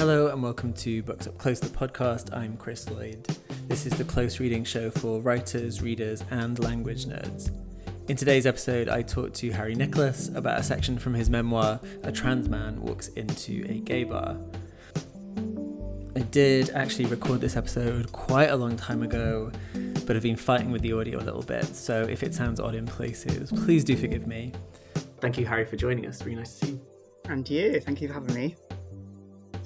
Hello and welcome to Books Up Close, the podcast. I'm Chris Lloyd. This is the close reading show for writers, readers and language nerds. In today's episode, I talked to Harry Nicholas about a section from his memoir, A Trans Man Walks into a Gay Bar. I did actually record this episode quite a long time ago, but I've been fighting with the audio a little bit, so if it sounds odd in places, please do forgive me. Thank you, Harry, for joining us. Really nice to see you. And you, thank you for having me.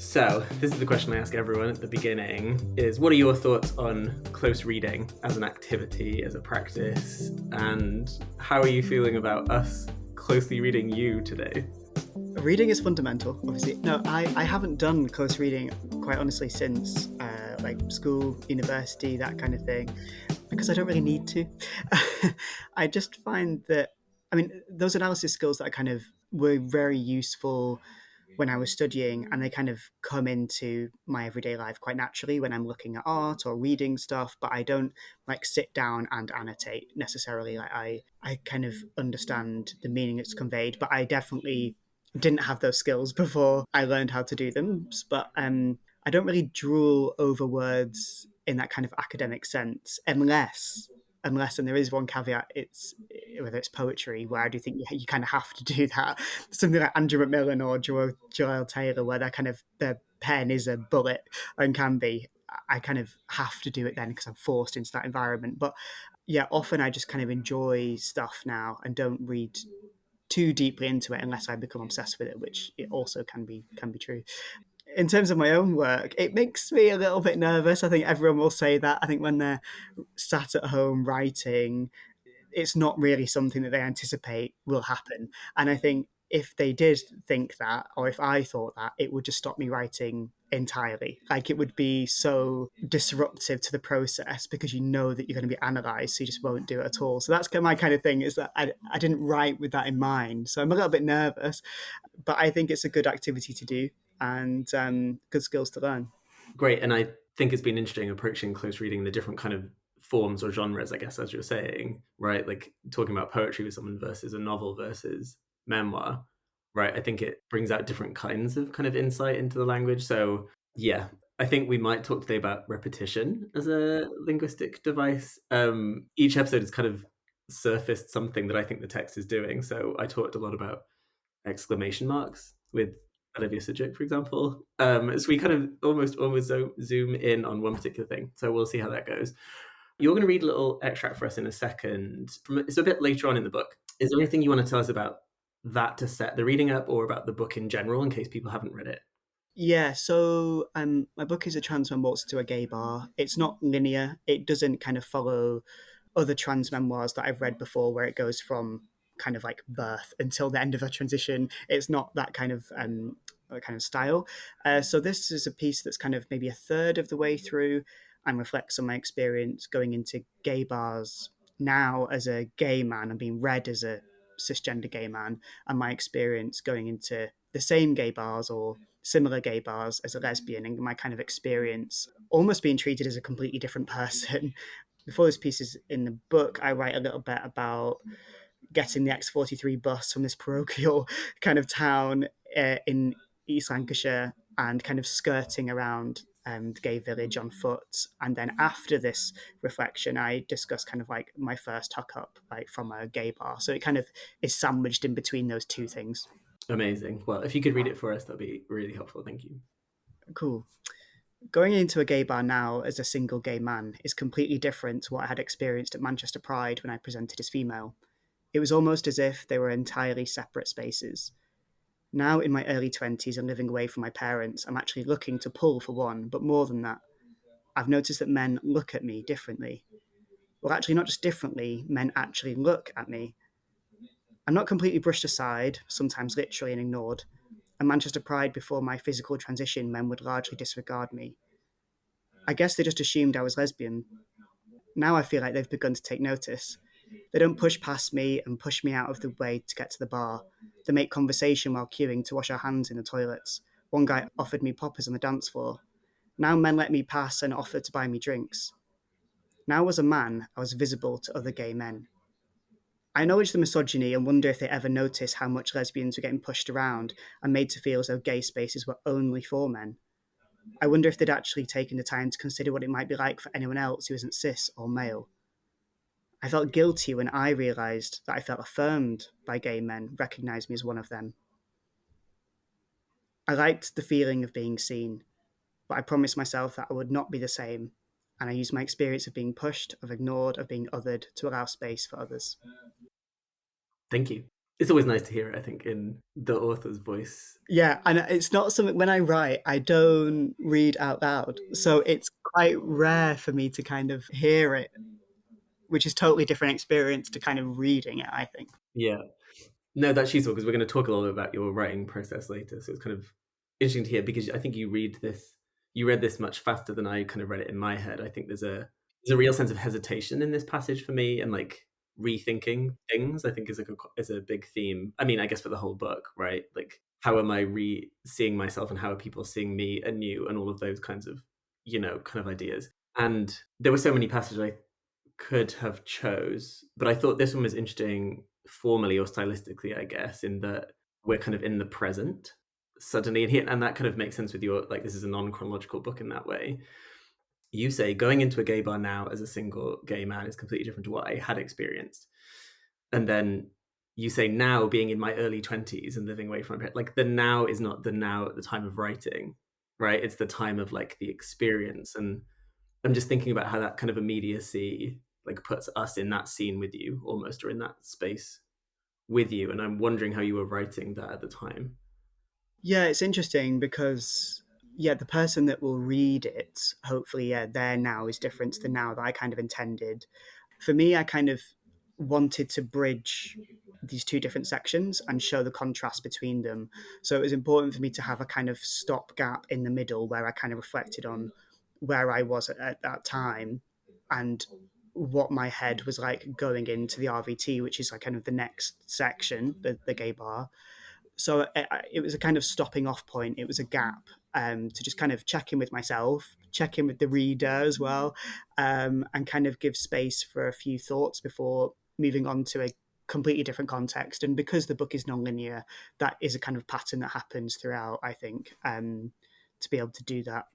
So, this is the question I ask everyone at the beginning, is what are your thoughts on close reading as an activity, as a practice, and how are you feeling about us closely reading you today? Reading is fundamental, obviously. No, I haven't done close reading, quite honestly, since school, university, that kind of thing, because I don't really need to. I just find that, those analysis skills that were very useful when I was studying, and they kind of come into my everyday life quite naturally when I'm looking at art or reading stuff, but I don't sit down and annotate necessarily. I kind of understand the meaning it's conveyed, but I definitely didn't have those skills before I learned how to do them. But I don't really drool over words in that kind of academic sense, unless, and there is one caveat, it's whether it's poetry, where I do think you kind of have to do that. Something like Andrew McMillan or Joel Taylor, where their pen is a bullet and can be. I kind of have to do it then because I'm forced into that environment. But yeah, often I just kind of enjoy stuff now and don't read too deeply into it unless I become obsessed with it, which it also can be true. In terms of my own work, it makes me a little bit nervous. I think everyone will say that. I think when they're sat at home writing, it's not really something that they anticipate will happen. And I think if they did think that, or if I thought that, it would just stop me writing entirely. It would be so disruptive to the process because you know that you're going to be analysed, so you just won't do it at all. So that's my kind of thing, is that I didn't write with that in mind. So I'm a little bit nervous, but I think it's a good activity to do and good skills to learn. Great, and I think it's been interesting approaching close reading the different kind of forms or genres, I guess, as you're saying, right? Like talking about poetry with someone versus a novel versus memoir, right? I think it brings out different kinds of kind of insight into the language. So yeah, I think we might talk today about repetition as a linguistic device. Each episode has kind of surfaced something that I think the text is doing. So I talked a lot about exclamation marks with Olivia Sujic, for example. So we kind of almost zoom in on one particular thing. So we'll see how that goes. You're going to read a little extract for us in a second. It's a bit later on in the book. Is there anything you want to tell us about that to set the reading up, or about the book in general, in case people haven't read it? Yeah, so my book is A Trans Man Walks to a Gay Bar. It's not linear. It doesn't kind of follow other trans memoirs that I've read before, where it goes from kind of like birth until the end of a transition. It's not that kind of style. So this is a piece that's kind of maybe a third of the way through and reflects on my experience going into gay bars now as a gay man and being read as a cisgender gay man, and my experience going into the same gay bars or similar gay bars as a lesbian, and my kind of experience almost being treated as a completely different person. Before this piece is in the book, I write a little bit about getting the X43 bus from this parochial kind of town in East Lancashire and kind of skirting around the gay village on foot. And then after this reflection, I discuss kind of like my first hookup from a gay bar. So it kind of is sandwiched in between those two things. Amazing. Well, if you could read it for us, that'd be really helpful. Thank you. Cool. Going into a gay bar now as a single gay man is completely different to what I had experienced at Manchester Pride when I presented as female. It was almost as if they were entirely separate spaces. Now, in my early 20s and living away from my parents, I'm actually looking to pull for one, but more than that, I've noticed that men look at me differently. Well, actually, not just differently, men actually look at me. I'm not completely brushed aside, sometimes literally and ignored. At Manchester Pride, before my physical transition, men would largely disregard me. I guess they just assumed I was lesbian. Now I feel like they've begun to take notice. They don't push past me and push me out of the way to get to the bar. They make conversation while queuing to wash our hands in the toilets. One guy offered me poppers on the dance floor. Now men let me pass and offer to buy me drinks. Now as a man, I was visible to other gay men. I acknowledge the misogyny and wonder if they ever notice how much lesbians were getting pushed around and made to feel as though gay spaces were only for men. I wonder if they'd actually taken the time to consider what it might be like for anyone else who isn't cis or male. I felt guilty when I realised that I felt affirmed by gay men recognise me as one of them. I liked the feeling of being seen, but I promised myself that I would not be the same, and I used my experience of being pushed, of ignored, of being othered to allow space for others. Thank you. It's always nice to hear it, I think, in the author's voice. Yeah, and it's not something when I write, I don't read out loud. So it's quite rare for me to kind of hear it, which is totally different experience to kind of reading it, I think. Yeah. No, that's useful because we're going to talk a little bit about your writing process later. So it's kind of interesting to hear because I think you read this much faster than I kind of read it in my head. I think there's a real sense of hesitation in this passage for me, and like rethinking things. I think is a big theme. I mean, I guess for the whole book, right? Like, how am I seeing myself, and how are people seeing me anew, and all of those kinds of kind of ideas. And there were so many passages I could have chose, but I thought this one was interesting formally or stylistically, I guess, in that we're kind of in the present suddenly, and that kind of makes sense with your like this is a non-chronological book in that way. You say going into a gay bar now as a single gay man is completely different to what I had experienced, and then you say now being in my early 20s and living away from my parents, like the now is not the now at the time of writing, right? It's the time of like the experience. And I'm just thinking about how that kind of immediacy like puts us in that scene with you almost, or in that space with you. And I'm wondering how you were writing that at the time. Yeah, it's interesting because yeah, the person that will read it, hopefully, yeah, their now is different to the now that I kind of intended. For me, I kind of wanted to bridge these two different sections and show the contrast between them. So it was important for me to have a kind of stopgap in the middle where I kind of reflected on where I was at that time and what my head was like going into the RVT, which is like kind of the next section, the gay bar. So it was a kind of stopping off point. It was a gap to just kind of check in with myself, check in with the reader as well, and kind of give space for a few thoughts before moving on to a completely different context. And because the book is nonlinear, that is a kind of pattern that happens throughout, I think, to be able to do that.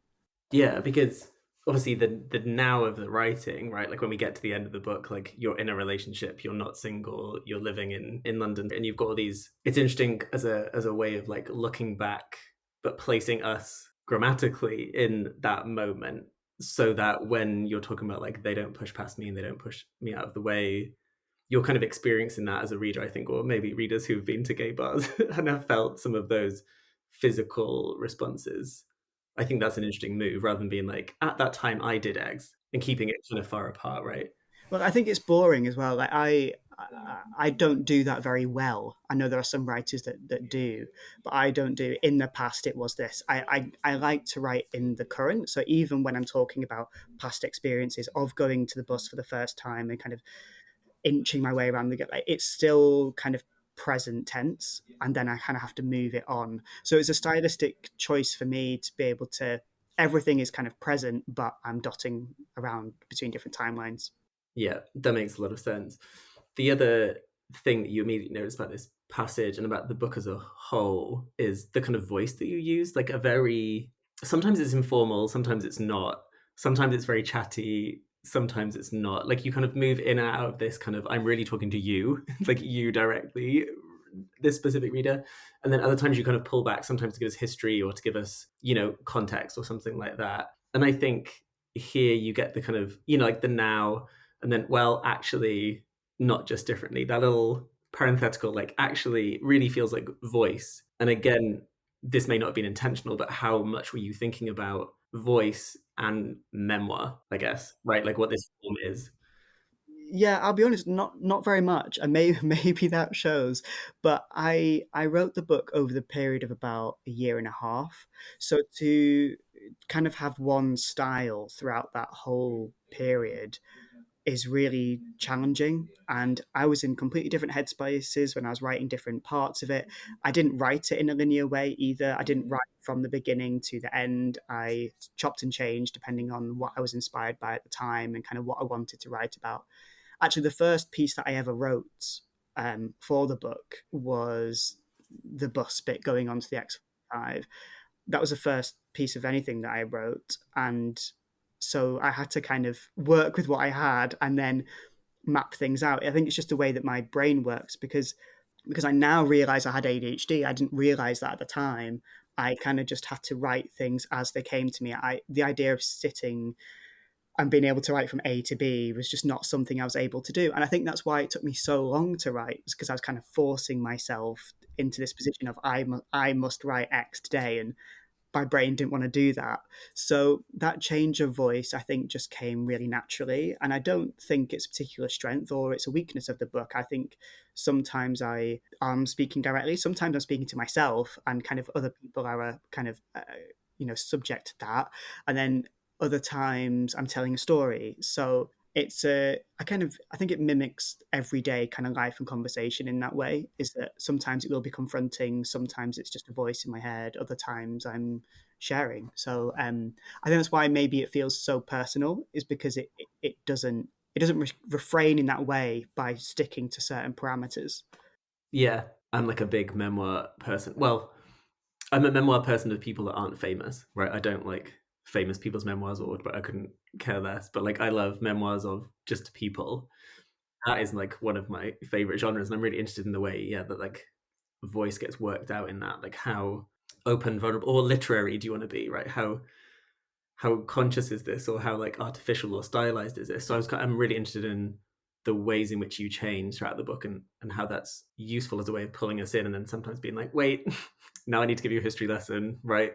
Yeah, because obviously the now of the writing, right? Like when we get to the end of the book, like you're in a relationship, you're not single, you're living in London, and you've got all these. It's interesting as a way of like looking back, but placing us grammatically in that moment, so that when you're talking about like they don't push past me and they don't push me out of the way, you're kind of experiencing that as a reader, I think, or maybe readers who've been to gay bars and have felt some of those physical responses. I think that's an interesting move rather than being like, at that time I did X and keeping it kind of far apart, right? Well, I think it's boring as well. Like I don't do that very well. I know there are some writers that do, but I don't do. In the past, it was this. I like to write in the current. So even when I'm talking about past experiences of going to the bus for the first time and kind of inching my way around the, like, it's still kind of present tense, and then I kind of have to move it on. So it's a stylistic choice for me to be able to. Everything is kind of present, but I'm dotting around between different timelines. Yeah, that makes a lot of sense. The other thing that you immediately notice about this passage and about the book as a whole is the kind of voice that you use. Like a very, sometimes it's informal, sometimes it's not, sometimes it's very chatty, sometimes it's not. Like you kind of move in and out of this kind of, I'm really talking to you, like you directly, this specific reader. And then other times you kind of pull back, sometimes to give us history or to give us, context or something like that. And I think here you get the kind of, like the now, and then, well, actually, not just differently. That little parenthetical, like, actually really feels like voice. And again, this may not have been intentional, but how much were you thinking about voice and memoir, I guess, right? Like what this form is. Yeah, I'll be honest, not very much, and maybe that shows. But I wrote the book over the period of about a year and a half, so to kind of have one style throughout that whole period is really challenging. And I was in completely different headspaces when I was writing different parts of it. I didn't write it in a linear way either. I didn't write from the beginning to the end. I chopped and changed depending on what I was inspired by at the time and kind of what I wanted to write about. Actually, the first piece that I ever wrote for the book was the bus bit going on to the X5. that was the first piece of anything that I wrote, and so I had to kind of work with what I had and then map things out. I think it's just the way that my brain works, because I now realize I had ADHD. I didn't realize that at the time. I kind of just had to write things as they came to me. The idea of sitting and being able to write from A to B was just not something I was able to do. And I think that's why it took me so long to write, was because I was kind of forcing myself into this position of I must write X today, and my brain didn't want to do that. So that change of voice, I think, just came really naturally. And I don't think it's a particular strength or it's a weakness of the book. I think sometimes I am speaking directly, sometimes I'm speaking to myself, and kind of other people are a kind of, subject to that. And then other times I'm telling a story. So it's I think it mimics everyday kind of life and conversation in that way, is that sometimes it will be confronting, sometimes it's just a voice in my head, other times I'm sharing. So I think that's why maybe it feels so personal, is because it doesn't refrain in that way by sticking to certain parameters. Yeah, I'm like a big memoir person. Well, I'm a memoir person of people that aren't famous, right? I don't like famous people's memoirs, or but I couldn't care less. But like I love memoirs of just people. That is like one of my favorite genres, and I'm really interested in the way, yeah, that like voice gets worked out in that. Like how open, vulnerable, or literary do you want to be, right? How conscious is this, or how like artificial or stylized is this? So I'm really interested in the ways in which you change throughout the book, and how that's useful as a way of pulling us in, and then sometimes being like, wait, now I need to give you a history lesson, right?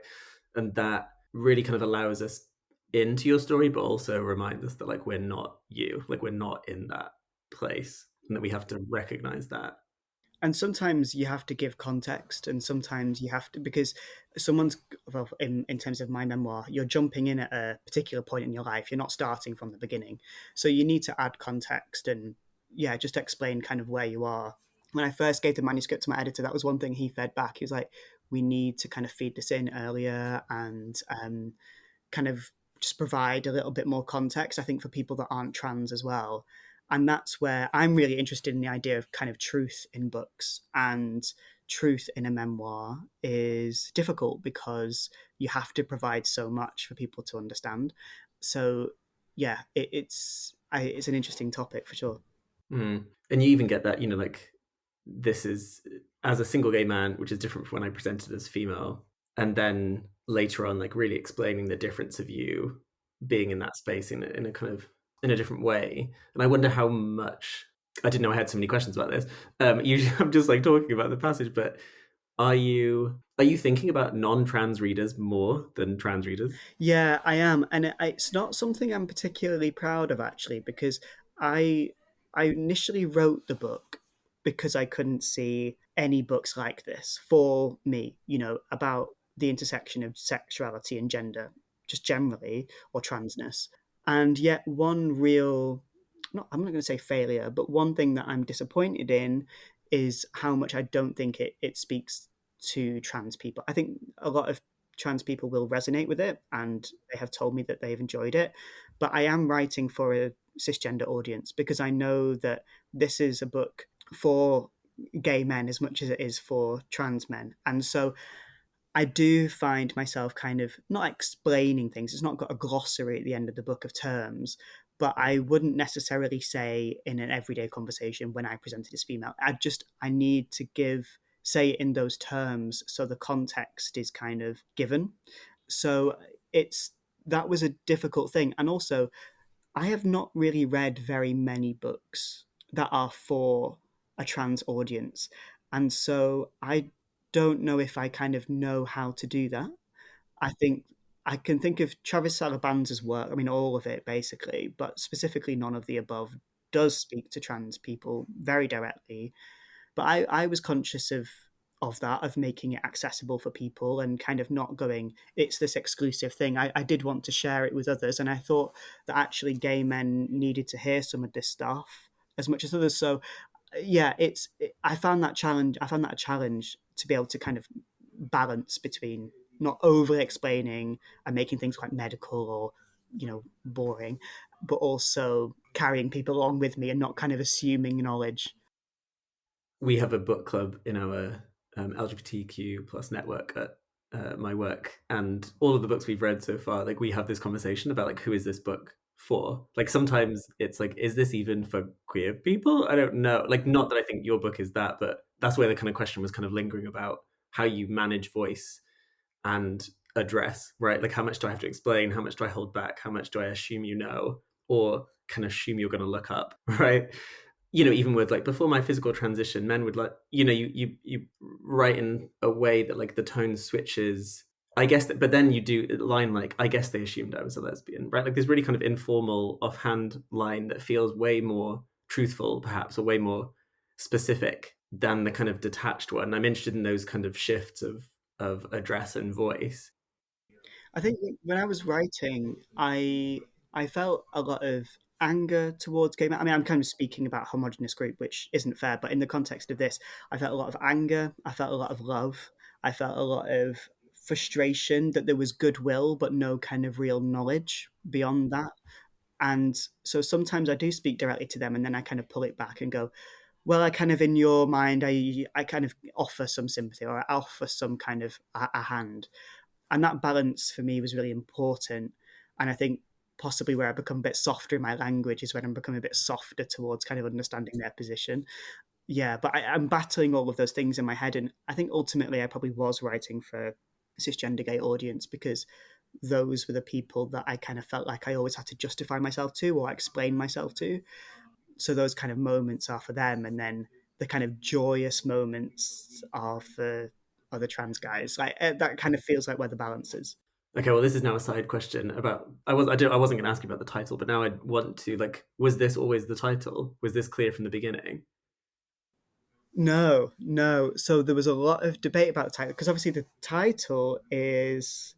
And that really kind of allows us into your story, but also reminds us that like we're not you, like we're not in that place, and that we have to recognize that. And sometimes you have to give context, and sometimes you have to, because someone's, well, in terms of my memoir, you're jumping in at a particular point in your life, you're not starting from the beginning, so you need to add context and, yeah, just explain kind of where you are. When I first gave the manuscript to my editor, that was one thing he fed back. He was like, we need to kind of feed this in earlier, and kind of just provide a little bit more context, I think, for people that aren't trans as well. And that's where I'm really interested in the idea of kind of truth in books. And truth in a memoir is difficult because you have to provide so much for people to understand. So, yeah, it's an interesting topic for sure. Mm. And you even get that, like this is as a single gay man, which is different from when I presented as female. And then later on, like really explaining the difference of you being in that space in a kind of in a different way. And I wonder how much I didn't know I had so many questions about this. Usually I'm just like talking about the passage, but are you thinking about non-trans readers more than trans readers? Yeah, I am, and it's not something I'm particularly proud of, actually, because I I initially wrote the book because I couldn't see any books like this for me, about the intersection of sexuality and gender, just generally, or transness. And yet, I'm not going to say failure, but one thing that I'm disappointed in is how much I don't think it speaks to trans people. I think a lot of trans people will resonate with it, and they have told me that they've enjoyed it. But I am writing for a cisgender audience, because I know that this is a book for gay men as much as it is for trans men. And so I do find myself kind of not explaining things. It's not got a glossary at the end of the book of terms, but I wouldn't necessarily say in an everyday conversation when I presented as female. I need to say it in those terms so the context is kind of given. So it's that was a difficult thing. And also, I have not really read very many books that are for a trans audience. And so I don't know if I kind of know how to do that. I think I can think of Travis Salabanza's work, I mean, all of it basically, but specifically none of the above does speak to trans people very directly. But I was conscious of that, of making it accessible for people and kind of not going, it's this exclusive thing. I did want to share it with others, and I thought that actually gay men needed to hear some of this stuff as much as others. So yeah, I found that a challenge to be able to kind of balance between not over explaining and making things quite medical or boring, but also carrying people along with me and not kind of assuming knowledge. We have a book club in our LGBTQ plus network at my work, and all of the books we've read so far, like we have this conversation about like who is this book for? Like sometimes it's like, is this even for queer people? I don't know. Like not that I think your book is that, but that's where the kind of question was kind of lingering about how you manage voice and address, right? Like how much do I have to explain? How much do I hold back? How much do I assume you know? Or can assume you're going to look up, right? Even with like before my physical transition, men would like, you write in a way that like the tone switches. I guess that, but then you do a line like, I guess they assumed I was a lesbian, right? Like this really kind of informal, offhand line that feels way more truthful, perhaps, or way more specific than the kind of detached one. I'm interested in those kind of shifts of address and voice. I think when I was writing, I felt a lot of anger towards gay men. I mean, I'm kind of speaking about homogenous group, which isn't fair, but in the context of this, I felt a lot of anger. I felt a lot of love. I felt a lot of frustration that there was goodwill, but no kind of real knowledge beyond that. And so sometimes I do speak directly to them, and then I kind of pull it back and go, well, I kind of in your mind, I kind of offer some sympathy or I offer some kind of a hand, and that balance for me was really important. And I think possibly where I become a bit softer in my language is when I'm becoming a bit softer towards kind of understanding their position. Yeah, but I'm battling all of those things in my head, and I think ultimately I probably was writing for a cisgender gay audience because those were the people that I kind of felt like I always had to justify myself to or explain myself to. So those kind of moments are for them, and then the kind of joyous moments are for other trans guys. Like that kind of feels like where the balance is. Okay, well, this is now a side question about. I wasn't going to ask you about the title, but now I want to. Like, was this always the title? Was this clear from the beginning? No, no. So there was a lot of debate about the title because obviously the title is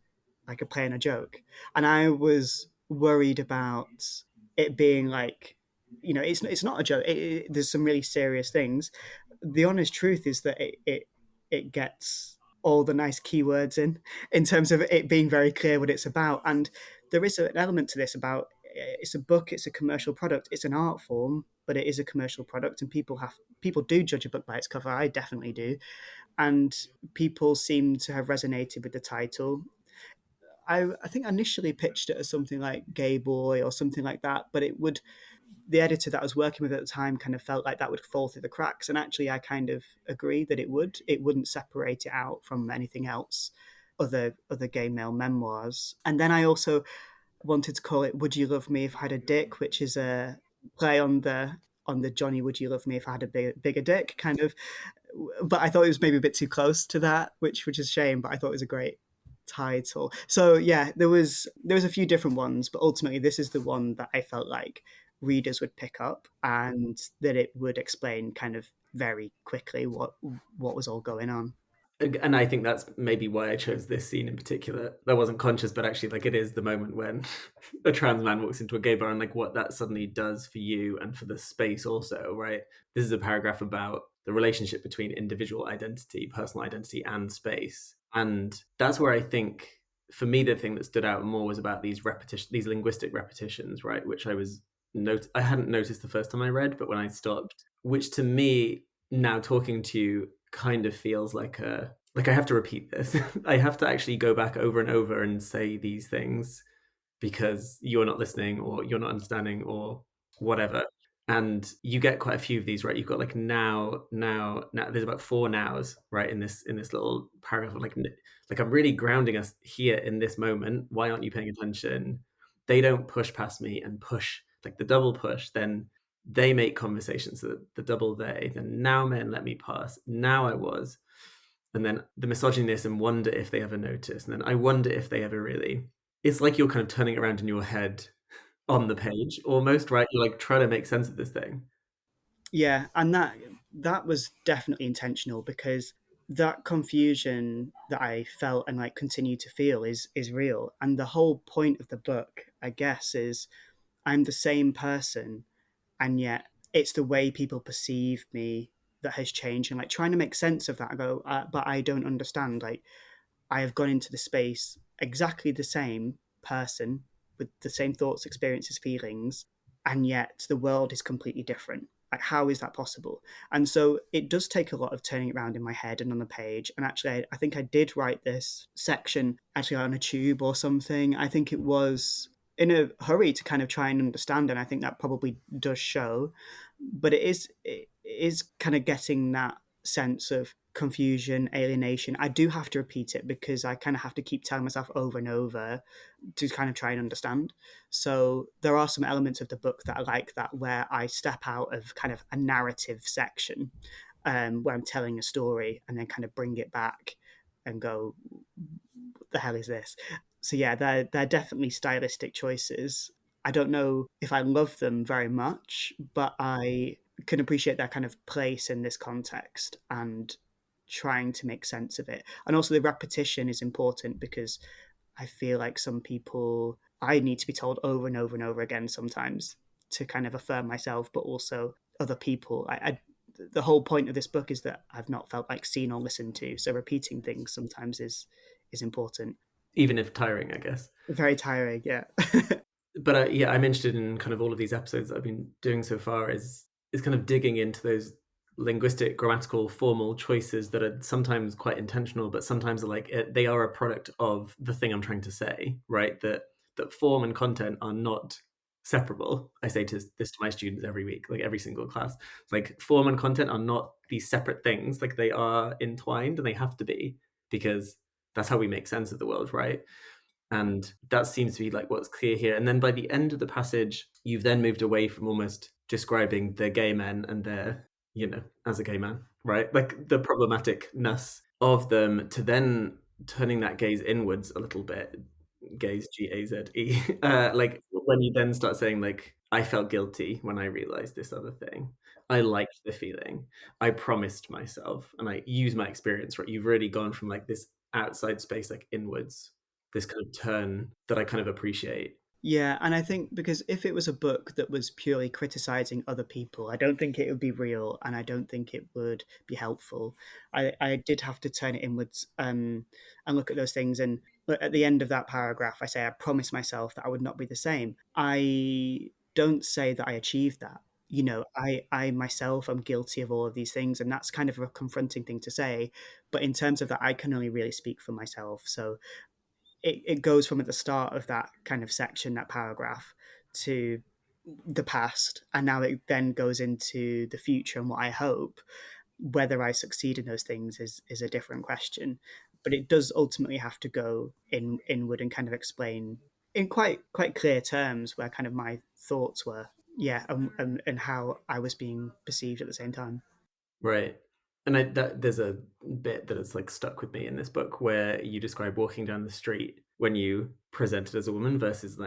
like a play and a joke, and I was worried about it being like, it's not a joke. There's some really serious things. The honest truth is that it gets all the nice keywords in terms of it being very clear what it's about, and there is an element to this about it's a book, it's a commercial product, it's an art form, but it is a commercial product, and people do judge a book by its cover. I definitely do, and people seem to have resonated with the title. I think I initially pitched it as something like Gay Boy or something like that, but it would the editor that I was working with at the time kind of felt like that would fall through the cracks, and actually I kind of agree that it wouldn't separate it out from anything else, other gay male memoirs. And then I also wanted to call it "Would You Love Me If I Had a Dick," which is a play on the Johnny "Would You Love Me If I Had a bigger dick" kind of. But I thought it was maybe a bit too close to that, which is a shame. But I thought it was a great title. So yeah, there was a few different ones, but ultimately this is the one that I felt like readers would pick up and that it would explain kind of very quickly what was all going on. And I think that's maybe why I chose this scene in particular. That wasn't conscious, but actually, like, it is the moment when a trans man walks into a gay bar and like what that suddenly does for you and for the space, also, right? This is a paragraph about the relationship between individual identity, personal identity, and space, and that's where I think, for me, the thing that stood out more was about these linguistic repetitions, right? Which I hadn't noticed the first time I read, but when I stopped, which to me, now talking to you, kind of feels like I have to repeat this. I have to actually go back over and over and say these things because you're not listening or you're not understanding or whatever. And you get quite a few of these, right? You've got like now. There's about four nows, right, in this little paragraph of like I'm really grounding us here in this moment. Why aren't you paying attention? They don't push past me and push like the double push. Then they make conversations. So the double they. Then now men let me pass. Now I was, and then the misogynist and wonder if they ever notice, and then I wonder if they ever really. It's like you're kind of turning it around in your head on the page almost, right? You're like trying to make sense of this thing. Yeah, and that was definitely intentional because that confusion that I felt and like continue to feel is real. And the whole point of the book, I guess, is I'm the same person, and yet it's the way people perceive me that has changed, and like trying to make sense of that. I go, but I don't understand. Like I have gone into the space exactly the same person with the same thoughts, experiences, feelings, and yet the world is completely different. Like, how is that possible? And so it does take a lot of turning it around in my head and on the page. And actually, I think I did write this section actually on a tube or something. I think it was in a hurry to kind of try and understand. And I think that probably does show. But it is kind of getting that sense of confusion, alienation. I do have to repeat it because I kind of have to keep telling myself over and over to kind of try and understand. So there are some elements of the book that I like that where I step out of kind of a narrative section, where I'm telling a story and then kind of bring it back and go, what the hell is this? So yeah, they're definitely stylistic choices. I don't know if I love them very much, but I can appreciate their kind of place in this context and trying to make sense of it. And also the repetition is important because I feel like some people, I need to be told over and over and over again sometimes to kind of affirm myself, but also other people. The whole point of this book is that I've not felt like seen or listened to. So repeating things sometimes is important. Even if tiring, I guess. Very tiring, yeah. But yeah, I'm interested in kind of all of these episodes that I've been doing so far is kind of digging into those linguistic, grammatical, formal choices that are sometimes quite intentional, but sometimes are like they are a product of the thing I'm trying to say, right? That form and content are not separable. I say this to my students every week, like every single class. It's like form and content are not these separate things. Like they are entwined, and they have to be because that's how we make sense of the world, right? And that seems to be like what's clear here. And then by the end of the passage, you've then moved away from almost describing the gay men and their, as a gay man, right? Like the problematicness of them to then turning that gaze inwards a little bit, gaze, Gaze. Like when you then start saying, like, I felt guilty when I realized this other thing. I liked the feeling. I promised myself and I use my experience, right? You've really gone from like this outside space, like inwards, this kind of turn that I kind of appreciate. Yeah, and I think because if it was a book that was purely criticizing other people, I don't think it would be real, and I don't think it would be helpful. I did have to turn it inwards, and look at those things. And at the end of that paragraph, I say I promised myself that I would not be the same. I don't say that I achieved that. I myself am guilty of all of these things, and that's kind of a confronting thing to say. But in terms of that, I can only really speak for myself. So it goes from at the start of that kind of section, that paragraph, to the past, and now it then goes into the future and what I hope. Whether I succeed in those things is a different question, but it does ultimately have to go inward and kind of explain in quite clear terms where kind of my thoughts were, yeah, and how I was being perceived at the same time. Right. And there's a bit that has like stuck with me in this book where you describe walking down the street when you presented as a woman versus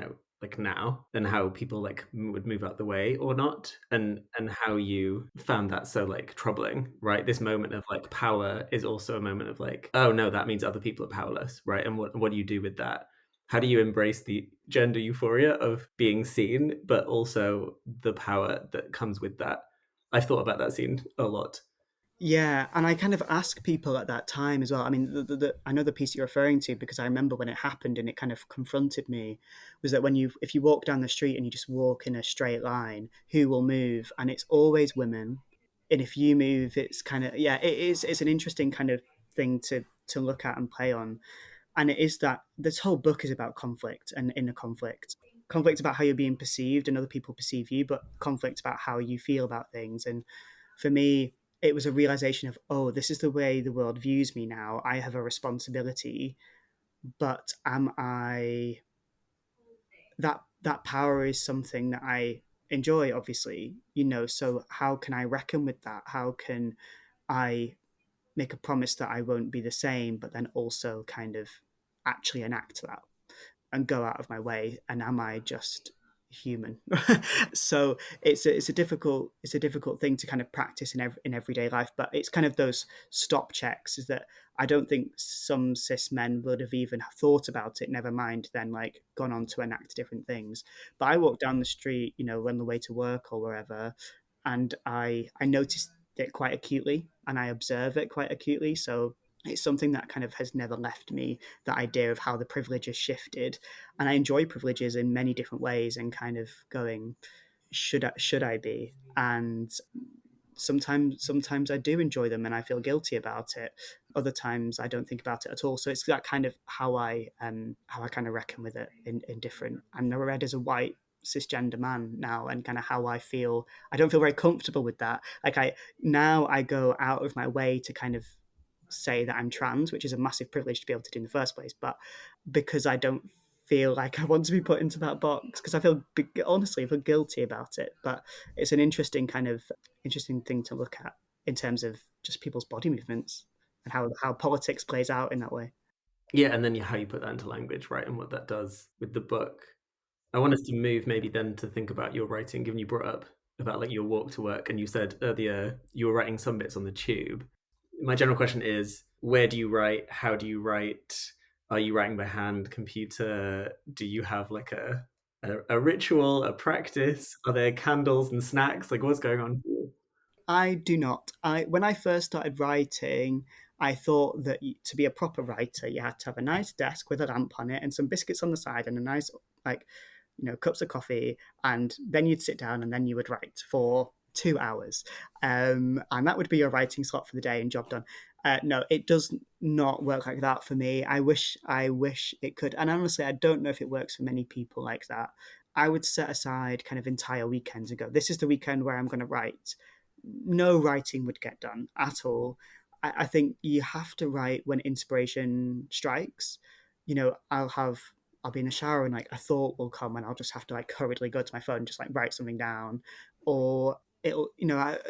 now, and how people like would move out the way or not, and how you found that so like troubling, right? This moment of like power is also a moment of like, oh no, that means other people are powerless, right? And what do you do with that? How do you embrace the gender euphoria of being seen, but also the power that comes with that? I've thought about that scene a lot. Yeah, and I kind of ask people at that time as well. I mean, I know the piece you're referring to because I remember when it happened and it kind of confronted me. Was that if you walk down the street and you just walk in a straight line, who will move? And it's always women. And if you move, it's kind of, yeah, it is. It's an interesting kind of thing to look at and play on. And it is that this whole book is about conflict and inner conflict. Conflict about how you're being perceived and other people perceive you, but conflict about how you feel about things. And for me, it was a realization of, oh, this is the way the world views me now. I have a responsibility, but am I that power is something that I enjoy, obviously, so how can I reckon with that? How can I make a promise that I won't be the same, but then also kind of actually enact that and go out of my way? And am I just human? So it's a difficult thing to kind of practice in everyday life, but it's kind of those stop checks. Is that I don't think some cis men would have even thought about it, never mind then like gone on to enact different things. But I walk down the street, on the way to work or wherever, and I noticed it quite acutely and I observe it quite acutely. So it's something that kind of has never left me, that idea of how the privilege has shifted. And I enjoy privileges in many different ways and kind of going, should I be? And sometimes I do enjoy them and I feel guilty about it. Other times I don't think about it at all. So it's that kind of how I kind of reckon with it in different. I'm read as a white cisgender man now, and kind of how I feel. I don't feel very comfortable with that. Like I go out of my way to kind of say that I'm trans, which is a massive privilege to be able to do in the first place. But because I don't feel like I want to be put into that box, because I feel honestly I feel guilty about it. But it's an interesting thing to look at in terms of just people's body movements and how politics plays out in that way. Yeah, and then how you put that into language, right, and what that does with the book. I want us to move maybe then to think about your writing, given you brought up about like your walk to work, and you said earlier you were writing some bits on the tube. My general question is, where do you write? How do you write? Are you writing by hand, computer? Do you have like a ritual, a practice? Are there candles and snacks? Like what's going on here? I do not. I When I first started writing, I thought that to be a proper writer, you had to have a nice desk with a lamp on it and some biscuits on the side and a nice like cups of coffee, and then you'd sit down and then you would write for 2 hours, and that would be your writing slot for the day and job done. No, it does not work like that for me. I wish it could, and honestly, I don't know if it works for many people like that. I would set aside kind of entire weekends and go, this is the weekend where I'm going to write. No writing would get done at all. I think you have to write when inspiration strikes. I'll be in the shower and like a thought will come and I'll just have to like hurriedly go to my phone and just like write something down. Or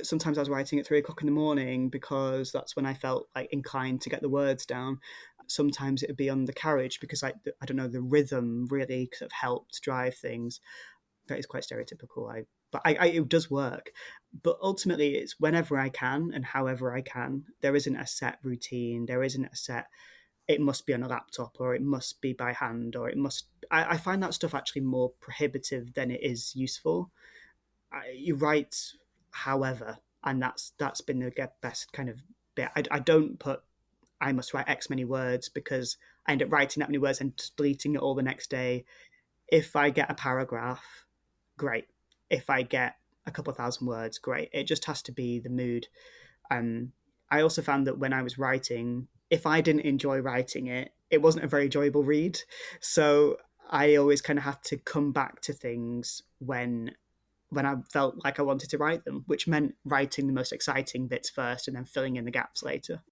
sometimes I was writing at 3 o'clock in the morning because that's when I felt like inclined to get the words down. Sometimes it would be on the carriage because like I don't know, the rhythm really sort of helped drive things. That is quite stereotypical. But it does work. But ultimately, it's whenever I can and however I can. There isn't a set routine. There isn't a set. It must be on a laptop, or it must be by hand, or it must. I find that stuff actually more prohibitive than it is useful. You write, however, and that's been the best kind of bit. I don't put I must write X many words because I end up writing that many words and just deleting it all the next day. If I get a paragraph, great. If I get a couple of thousand words, great. It just has to be the mood. Um, I also found that when I was writing, if I didn't enjoy writing it, it wasn't a very enjoyable read. So I always kind of had to come back to things when I felt like I wanted to write them, which meant writing the most exciting bits first and then filling in the gaps later.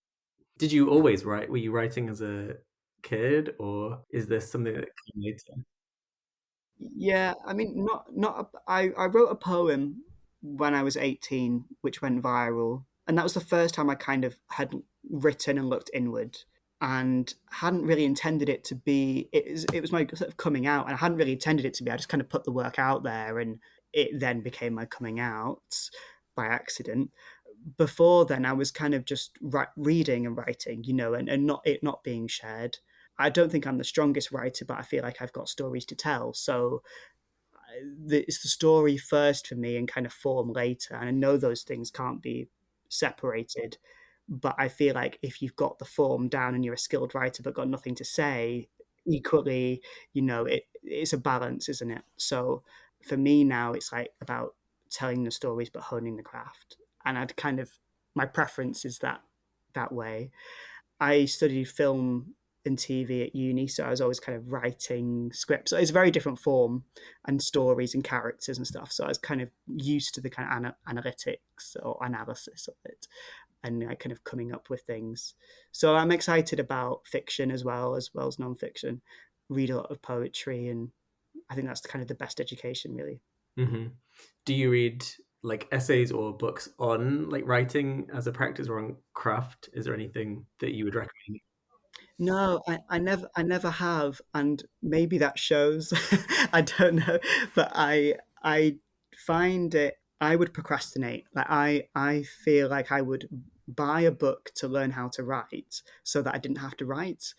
Did you always write? Were you writing as a kid, or is there something that came later? Yeah, I mean, I wrote a poem when I was 18, which went viral, and that was the first time I kind of had written and looked inward, and hadn't really intended it to be. It was my sort of coming out, and I hadn't really intended it to be. I just kind of put the work out there, and it then became my coming out by accident. Before then, I was kind of just reading and writing, and not being shared. I don't think I'm the strongest writer, but I feel like I've got stories to tell. So it's the story first for me and kind of form later. And I know those things can't be separated. But I feel like if you've got the form down and you're a skilled writer but got nothing to say, equally, it's a balance, isn't it? So for me now, it's like about telling the stories but honing the craft. And my preference is that way. I studied film and TV at uni, so I was always kind of writing scripts. So it's a very different form and stories and characters and stuff. So I was kind of used to the kind of analytics or analysis of it and kind of coming up with things. So I'm excited about fiction as well as nonfiction. Read a lot of poetry, and I think that's kind of the best education, really. Hmm. Do you read like essays or books on like writing as a practice or on craft? Is there anything that you would recommend? No, I never have, and maybe that shows. I don't know, but I find it. I would procrastinate. Like I feel like I would buy a book to learn how to write, so that I didn't have to write.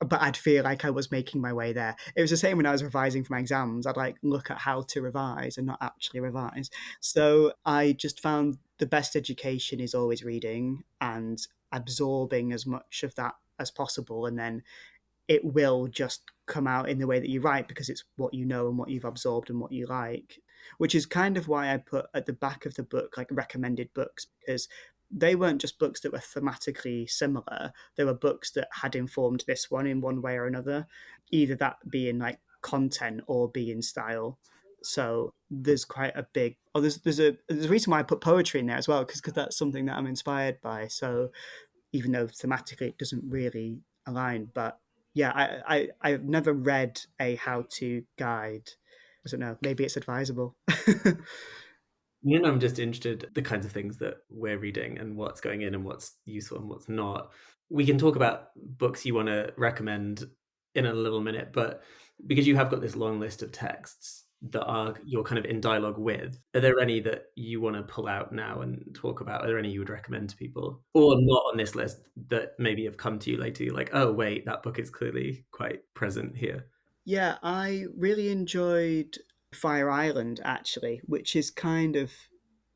But I'd feel like I was making my way there. It was the same when I was revising for my exams. I'd like look at how to revise and not actually revise. So I just found the best education is always reading and absorbing as much of that as possible, and then it will just come out in the way that you write because it's what you know and what you've absorbed and what you like. which is kind of why I put at the back of the book like recommended books, because they weren't just books that were thematically similar. They were books that had informed this one in one way or another, either that be in like content or be in style. So there's quite a big oh there's a reason why I put poetry in there as well, because that's something that I'm inspired by. So even though thematically it doesn't really align, but yeah, I've never read a how to guide. I don't know, maybe it's advisable. You know, I'm just interested the kinds of things that we're reading and what's going in and what's useful and what's not. We can talk about books you want to recommend in a little minute, but because you have got this long list of texts that are you're kind of in dialogue with, are there any that you want to pull out now and talk about? Are there any you would recommend to people, or not on this list that maybe have come to you later? You're like, oh wait, that book is clearly quite present here. Yeah, I really enjoyed Fire Island actually, which is kind of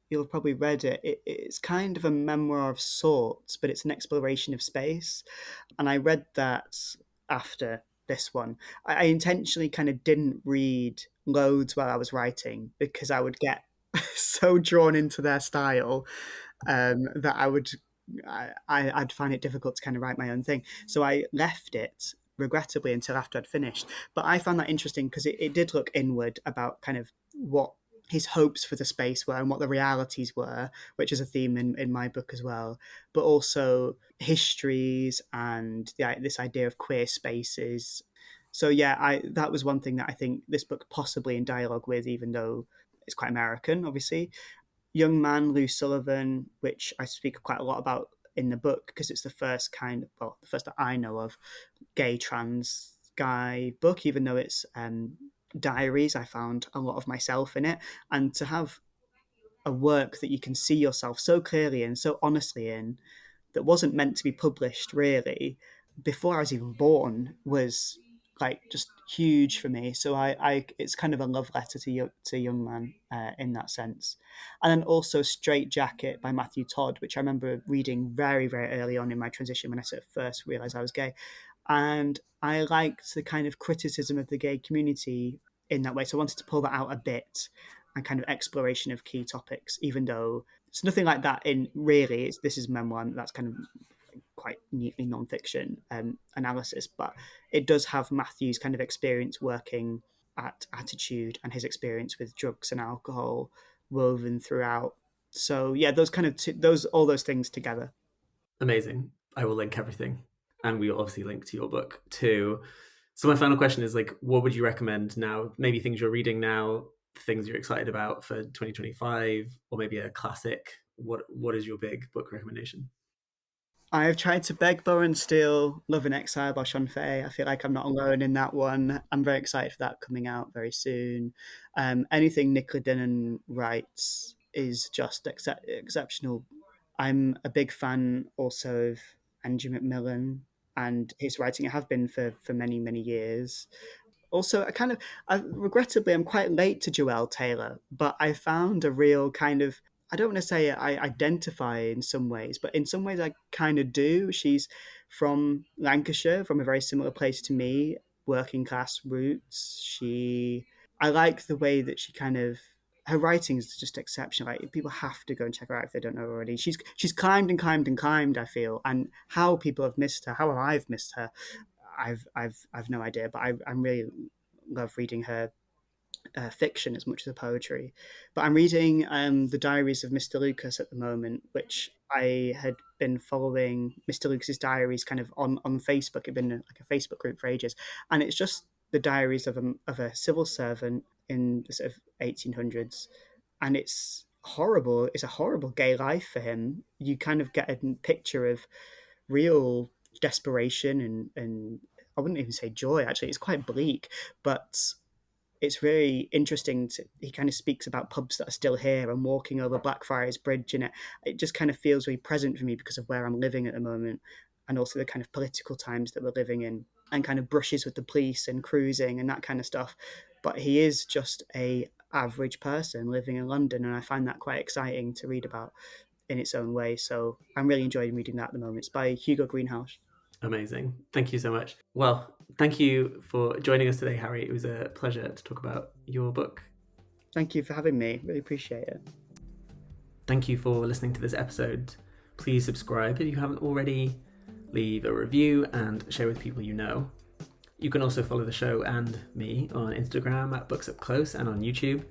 you'll have probably read it. It's kind of a memoir of sorts, but it's an exploration of space. And I read that after this one. I intentionally kind of didn't read loads while I was writing because I would get so drawn into their style that I'd find it difficult to kind of write my own thing. So I left it regrettably until after I'd finished. But I found that interesting because it did look inward about kind of what his hopes for the space were and what the realities were, which is a theme in my book as well, but also histories and this idea of queer spaces. So yeah, I that was one thing that I think this book possibly in dialogue with, even though it's quite American, obviously. Young Man, Lou Sullivan, which I speak quite a lot about in the book because it's the first well, the first that I know of gay trans guy book, even though it's diaries. I found a lot of myself in it. And to have a work that you can see yourself so clearly and so honestly in that wasn't meant to be published really before I was even born was like just huge for me. So I it's kind of a love letter to Young Man in that sense. And then also Straight Jacket by Matthew Todd, which I remember reading very, very early on in my transition when I sort of first realized I was gay. And I liked the kind of criticism of the gay community in that way. So I wanted to pull that out a bit and kind of exploration of key topics, even though it's nothing like that in really. This is memoir, and that's kind of quite neatly non-fiction analysis, but it does have Matthew's kind of experience working at Attitude and his experience with drugs and alcohol woven throughout. So yeah, those kind of those all those things together. Amazing. I will link everything. And we will obviously link to your book too. So my final question is like, what would you recommend now? Maybe things you're reading now, things you're excited about for 2025, or maybe a classic. What is your big book recommendation? I've tried to beg, borrow, and steal Love in Exile by Sean Fay. I feel like I'm not alone in that one. I'm very excited for that coming out very soon. Anything Nicola Dennon writes is just exceptional. I'm a big fan also of Andrew McMillan and his writing. I have been for many, many years. Also, regrettably, I'm quite late to Joelle Taylor, but I found a real kind of, I don't want to say I identify in some ways, but in some ways I kind of do. She's from Lancashire, from a very similar place to me, working class roots. I like the way that she kind of, her writing is just exceptional. Like people have to go and check her out if they don't know already. She's climbed and climbed and climbed. I feel, and how people have missed her, how I've missed her. I've no idea, but I'm really love reading her fiction as much as the poetry. But I'm reading The Diaries of Mr. Lucas at the moment, which I had been following Mr. Lucas's diaries kind of on Facebook. It'd been like a Facebook group for ages, and it's just the diaries of a civil servant in the sort of 1800s, and it's horrible. It's a horrible gay life for him. You kind of get a picture of real desperation and I wouldn't even say joy. Actually, it's quite bleak, but it's very interesting. He kind of speaks about pubs that are still here and walking over Blackfriars Bridge, and it just kind of feels really present for me because of where I'm living at the moment, and also the kind of political times that we're living in, and kind of brushes with the police and cruising and that kind of stuff. But he is just a average person living in London, and I find that quite exciting to read about in its own way. So I'm really enjoying reading that at the moment. It's by Hugo Greenhouse. Amazing. Thank you so much. Well, thank you for joining us today, Harry. It was a pleasure to talk about your book. Thank you for having me. Really appreciate it. Thank you for listening to this episode. Please subscribe if you haven't already, leave a review, and share with people you know. You can also follow the show and me on Instagram at Books Up Close and on YouTube.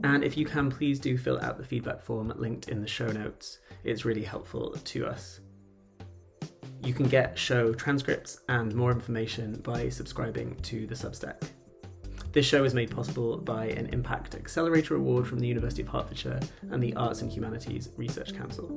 And if you can, please do fill out the feedback form linked in the show notes. It's really helpful to us. You can get show transcripts and more information by subscribing to the Substack. This show is made possible by an Impact Accelerator Award from the University of Hertfordshire and the Arts and Humanities Research Council.